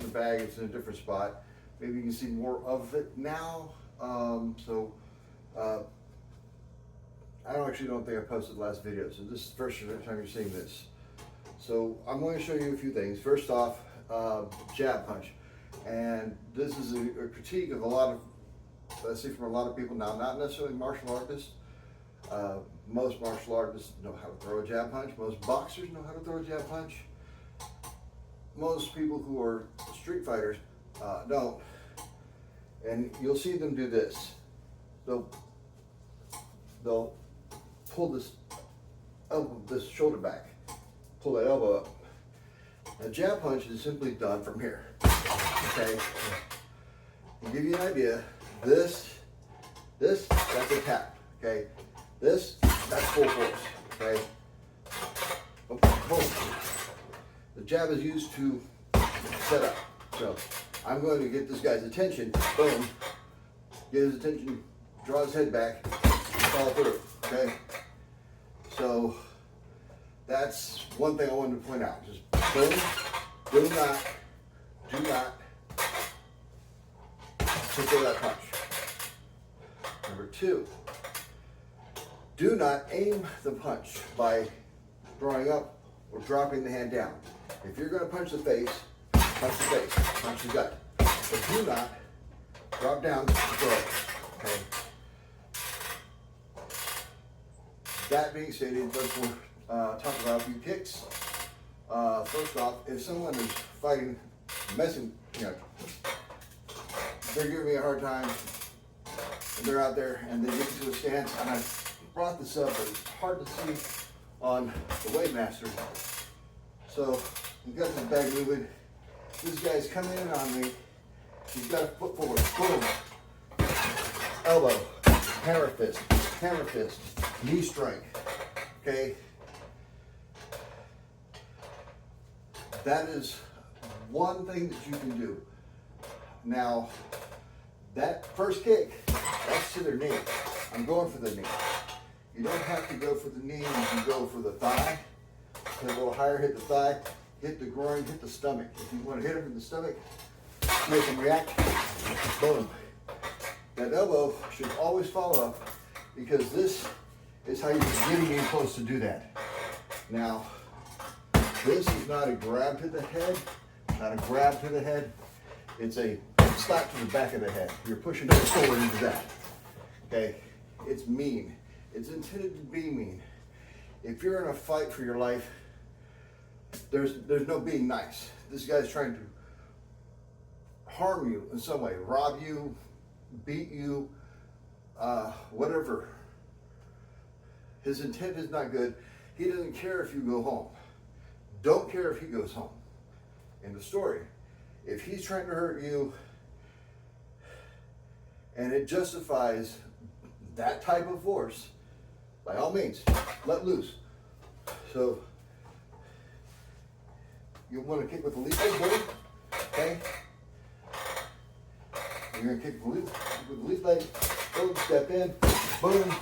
the bag, it's in a different spot. Maybe you can see more of it now. I don't think I posted the last video, so this is the first time you're seeing this. So I'm going to show you a few things. First off, jab punch. And this is a critique of a lot of, I see from a lot of people now, not necessarily martial artists. Most martial artists know how to throw a jab punch. Most boxers know how to throw a jab punch. Most people who are street fighters don't. And you'll see them do this. They'll pull this elbow, this shoulder back, pull that elbow up. A jab punch is simply done from here. Okay? To give you an idea, this, that's a tap. Okay? This, that's full force. Okay? Boom. The jab is used to set up. So I'm going to get this guy's attention. Boom. Get his attention, draw his head back, follow through. Okay? So that's one thing I wanted to point out. Just boom, do not throw that punch. Number two, do not aim the punch by drawing up or dropping the hand down. If you're going to punch the face, punch the gut. But do not drop down to throw it. Okay? That being stated, let's talk about a few kicks. First off, if someone is fighting, they're giving me a hard time, and they're out there and they get into a stance, and I brought this up, but it's hard to see on the Weightmaster. So he's got this bag moving. This guy's coming in on me. He's got a foot forward. Boom. Elbow. Hammer fist. Knee strike. Okay. That is one thing that you can do. Now, that first kick, that's to their knee. I'm going for the knee. You don't have to go for the knee, you can go for the thigh. Hit a little higher, hit the thigh, hit the groin, hit the stomach. If you want to hit him in the stomach, make him react, boom. That elbow should always follow up, because this is how you're getting in close to do that. Now, this is not a grab to the head, it's a slap to the back of the head. You're pushing forward into that. Okay, it's mean. It's intended to be mean. If you're in a fight for your life, there's no being nice. This guy's trying to harm you in some way, rob you, beat you, whatever. His intent is not good. He doesn't care if you go home. Don't care if he goes home. End of story. If he's trying to hurt you and it justifies that type of force, by all means, let loose. So you want to kick with the lead leg, buddy. Okay? You're going to kick with the lead leg. Boom, step in. Boom.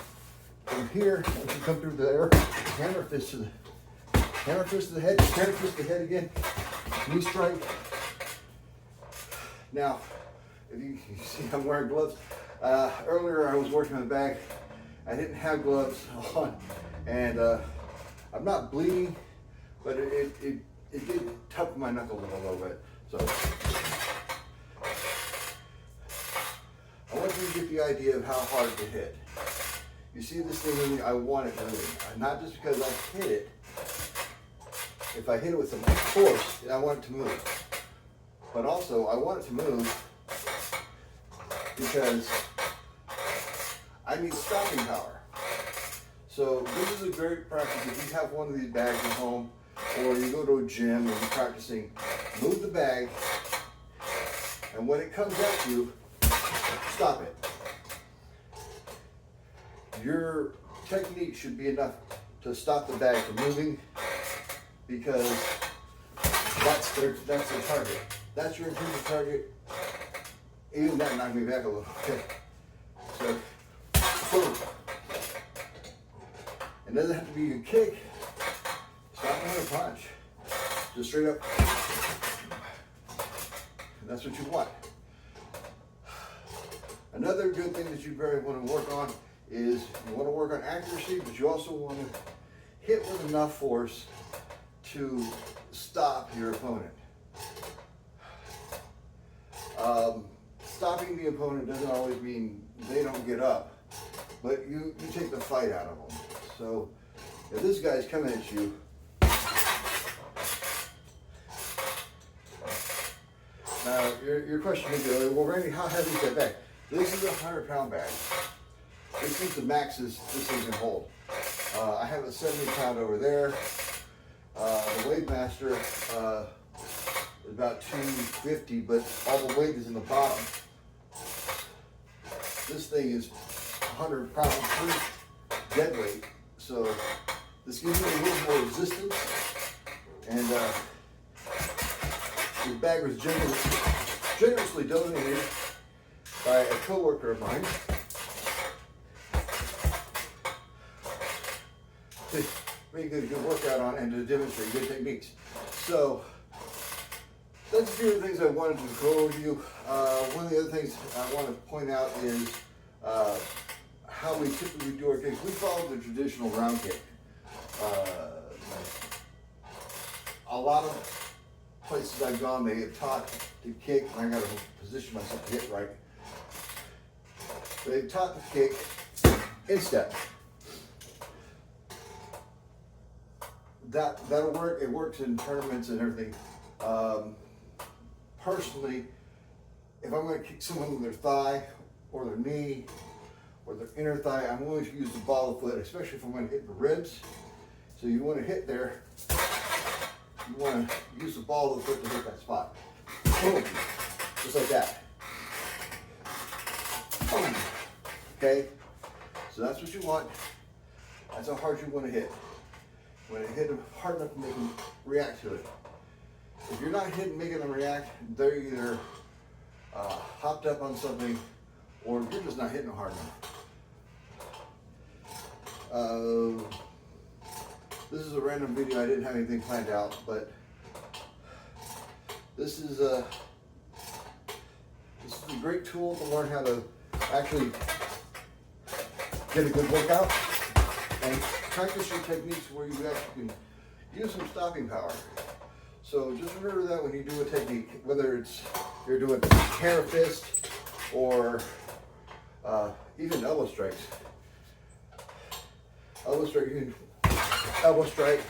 From here, once you come through the air, hammer fist to the head, hammer fist to the head again. Knee strike. Now, if you see I'm wearing gloves. Earlier I was working on the bag. I didn't have gloves on, and I'm not bleeding, but it did toughen my knuckle a little bit. So I want you to get the idea of how hard to hit. You see this thing moving, I want it moving. Not just because I hit it. If I hit it with some force, I want it to move. But also, I want it to move because I need stopping power. So this is a great practice. If you have one of these bags at home, or you go to a gym and you're practicing, move the bag, and when it comes at you, stop it. Your technique should be enough to stop the bag from moving, because that's their target. That's your intended target. Even that knocked me back a little. Okay. So, boom. It doesn't have to be a kick. Stop with a punch. Just straight up. and that's what you want. Another good thing that you very want to work on is you want to work on accuracy, but you also want to hit with enough force to stop your opponent. Stopping the opponent doesn't always mean they don't get up, but you take the fight out of them. So if this guy's coming at you, now your question is, well, Randy, how heavy is that bag? This is a 100-pound bag. This is the max this thing can hold. I have a 70-pound over there. The Wave Master is about 250, but all the weight is in the bottom. This thing is 100 pounds free dead weight, so this gives you a little more resistance. And this bag was generously donated by a coworker of mine to make a good workout on and to demonstrate good techniques. So that's a few of the things I wanted to go over you. One of the other things I want to point out is how we typically do our kicks. We follow the traditional round kick. A lot of places I've gone, they have taught to kick, and I got to position myself to hit right. They've taught to kick in step. That'll work. It works in tournaments and everything. Personally, if I'm going to kick someone with their thigh or their knee or their inner thigh, I'm going to use the ball of the foot, especially if I'm going to hit the ribs. So you want to hit there. You want to use the ball of the foot to hit that spot. Boom. Just like that. Boom. Okay? So that's what you want. That's how hard you want to hit. You want to hit them hard enough to make them react to it. If you're not hitting, making them react, they're either hopped up on something or you're just not hitting them hard enough. This is a random video. I didn't have anything planned out, but this is a great tool to learn how to actually get a good workout and practice your techniques where you actually can use some stopping power. So just remember that when you do a technique, whether it's you're doing hammer fist or even elbow strikes. Elbow strike, you can elbow strike,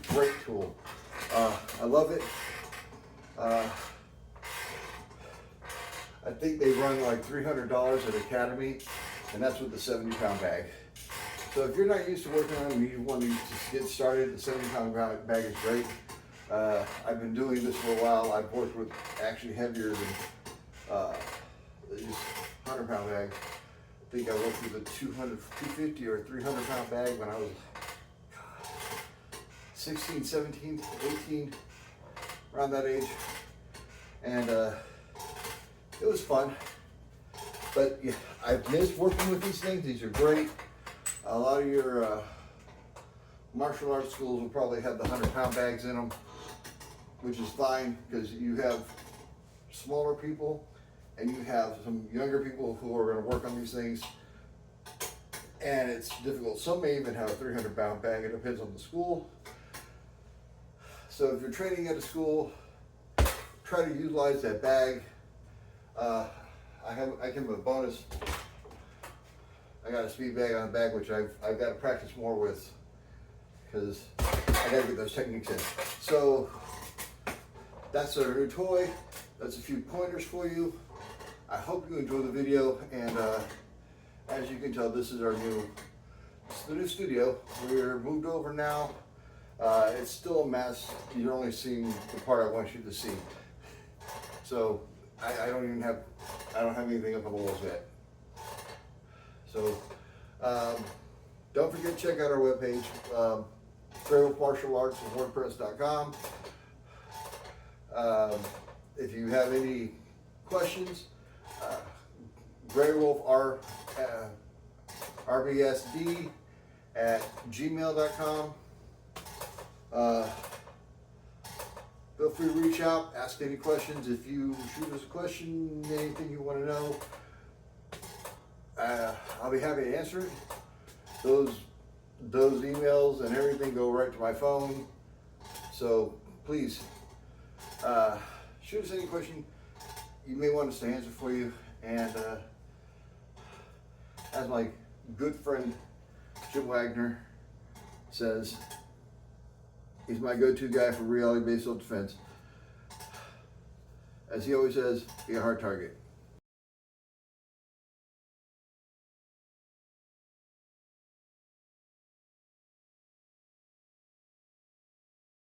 great tool. I love it. I think they run like $300 at Academy, and that's with the 70-pound bag. So if you're not used to working on them and you want to just get started, the 70-pound bag is great. I've been doing this for a while. I've worked with actually heavier than just 100-pound bag. I think I worked with a 250 or 300-pound bag when I was 16, 17, 18, around that age. And it was fun. But yeah, I've missed working with these things. These are great. A lot of your martial arts schools will probably have the 100-pound bags in them, which is fine because you have smaller people and you have some younger people who are going to work on these things, and it's difficult. Some may even have a 300-pound bag. It depends on the school. So if you're training at a school, try to utilize that bag. I give them a bonus. I got a speed bag on the bag, which I've got to practice more with because I got to get those techniques in. So that's our new toy. That's a few pointers for you. I hope you enjoy the video, and as you can tell, this is the new studio. We're moved over now. It's still a mess. You're only seeing the part I want you to see. So I don't have anything up on the walls yet. So don't forget to check out our webpage, Grey Wolf Martial Arts and WordPress.com. If you have any questions, Grey Wolf RBSD at gmail.com. Go feel free to reach out, ask any questions. If you shoot us a question, anything you want to know, I'll be happy to answer it. Those emails and everything go right to my phone. So please, shoot us any question you may want us to answer for you. And as my good friend Jim Wagner says, he's my go-to guy for reality-based self-defense. As he always says, be a hard target.